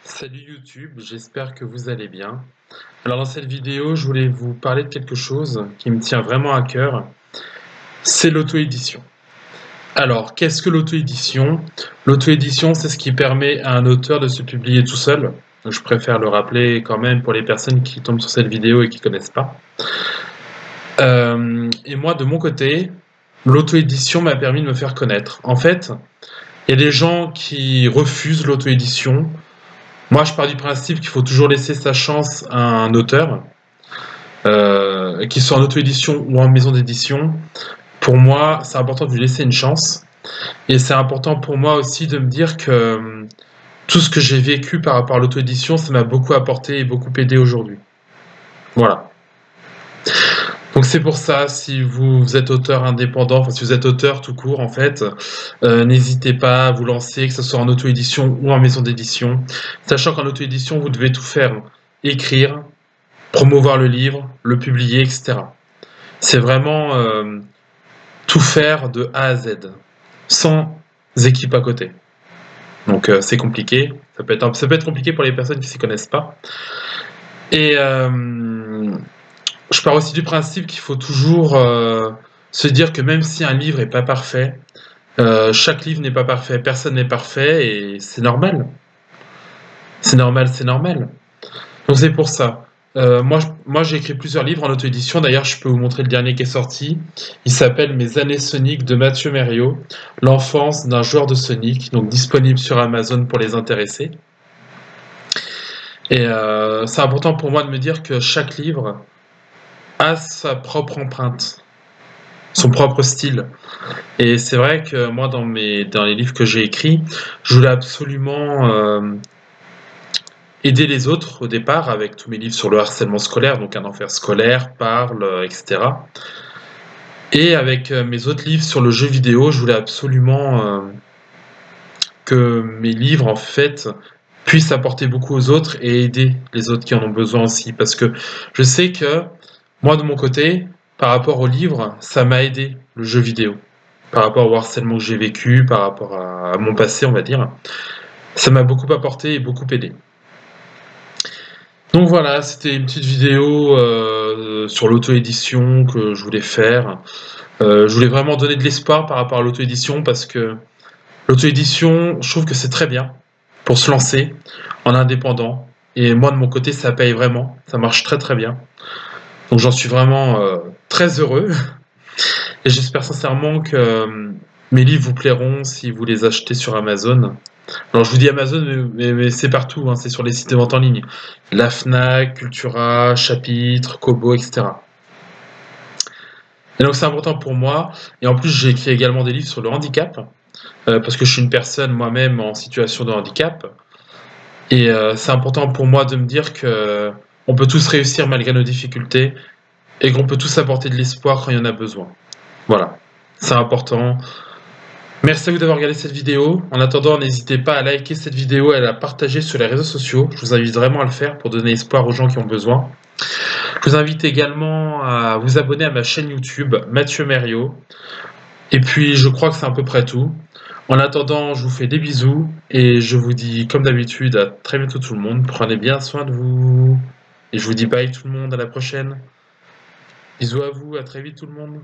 Salut YouTube, j'espère que vous allez bien. Alors dans cette vidéo, je voulais vous parler de quelque chose qui me tient vraiment à cœur, c'est l'auto-édition. Alors, qu'est-ce que l'auto-édition? L'auto-édition, c'est ce qui permet à un auteur de se publier tout seul. Je préfère le rappeler quand même pour les personnes qui tombent sur cette vidéo et qui ne connaissent pas. Et moi, de mon côté, l'auto-édition m'a permis de me faire connaître. En fait, il y a des gens qui refusent l'auto-édition. Moi, je pars du principe qu'il faut toujours laisser sa chance à un auteur, qu'il soit en auto-édition ou en maison d'édition. Pour moi, c'est important de lui laisser une chance. Et c'est important pour moi aussi de me dire que tout ce que j'ai vécu par rapport à l'auto-édition, ça m'a beaucoup apporté et beaucoup aidé aujourd'hui. Voilà. Donc c'est pour ça, si vous êtes auteur indépendant, enfin si vous êtes auteur tout court en fait, n'hésitez pas à vous lancer, que ce soit en auto-édition ou en maison d'édition. Sachant qu'en auto-édition, vous devez tout faire, écrire, promouvoir le livre, le publier, etc. C'est vraiment tout faire de A à Z, sans équipe à côté. Donc c'est compliqué, ça peut être compliqué pour les personnes qui ne s'y connaissent pas. Et je pars aussi du principe qu'il faut toujours se dire que même si un livre n'est pas parfait, chaque livre n'est pas parfait, personne n'est parfait, et c'est normal. C'est normal, c'est normal. Donc c'est pour ça. Moi j'ai écrit plusieurs livres en auto-édition, d'ailleurs je peux vous montrer le dernier qui est sorti. Il s'appelle Mes années Sonic de Mathieu Merriot, l'enfance d'un joueur de Sonic, donc disponible sur Amazon pour les intéressés. Et c'est important pour moi de me dire que chaque livre a sa propre empreinte, son propre style. Et c'est vrai que moi dans les livres que j'ai écrits, je voulais absolument aider les autres au départ avec tous mes livres sur le harcèlement scolaire, donc Un enfer scolaire, Parle, etc. Et avec mes autres livres sur le jeu vidéo, je voulais absolument que mes livres en fait puissent apporter beaucoup aux autres et aider les autres qui en ont besoin aussi. Parce que je sais que moi de mon côté, par rapport aux livres, ça m'a aidé le jeu vidéo. Par rapport au harcèlement que j'ai vécu, par rapport à mon passé on va dire, ça m'a beaucoup apporté et beaucoup aidé. Donc voilà, c'était une petite vidéo sur l'auto-édition que je voulais faire. Je voulais vraiment donner de l'espoir par rapport à l'auto-édition parce que l'auto-édition, je trouve que c'est très bien pour se lancer en indépendant. Et moi de mon côté, ça paye vraiment, ça marche très très bien. Donc j'en suis vraiment très heureux. Et j'espère sincèrement que mes livres vous plairont si vous les achetez sur Amazon. Alors je vous dis Amazon, mais c'est partout, hein, c'est sur les sites de vente en ligne. La Fnac, Cultura, Chapitre, Kobo, etc. Et donc c'est important pour moi. Et en plus j'ai écrit également des livres sur le handicap, parce que je suis une personne moi-même en situation de handicap. Et c'est important pour moi de me dire que on peut tous réussir malgré nos difficultés et qu'on peut tous apporter de l'espoir quand il y en a besoin. Voilà, c'est important. Merci à vous d'avoir regardé cette vidéo. En attendant, n'hésitez pas à liker cette vidéo et à la partager sur les réseaux sociaux. Je vous invite vraiment à le faire pour donner espoir aux gens qui ont besoin. Je vous invite également à vous abonner à ma chaîne YouTube, Mathieu Merriot. Et puis, je crois que c'est à peu près tout. En attendant, je vous fais des bisous et je vous dis, comme d'habitude, à très bientôt tout le monde. Prenez bien soin de vous. Et je vous dis bye tout le monde, à la prochaine. Bisous à vous, à très vite tout le monde.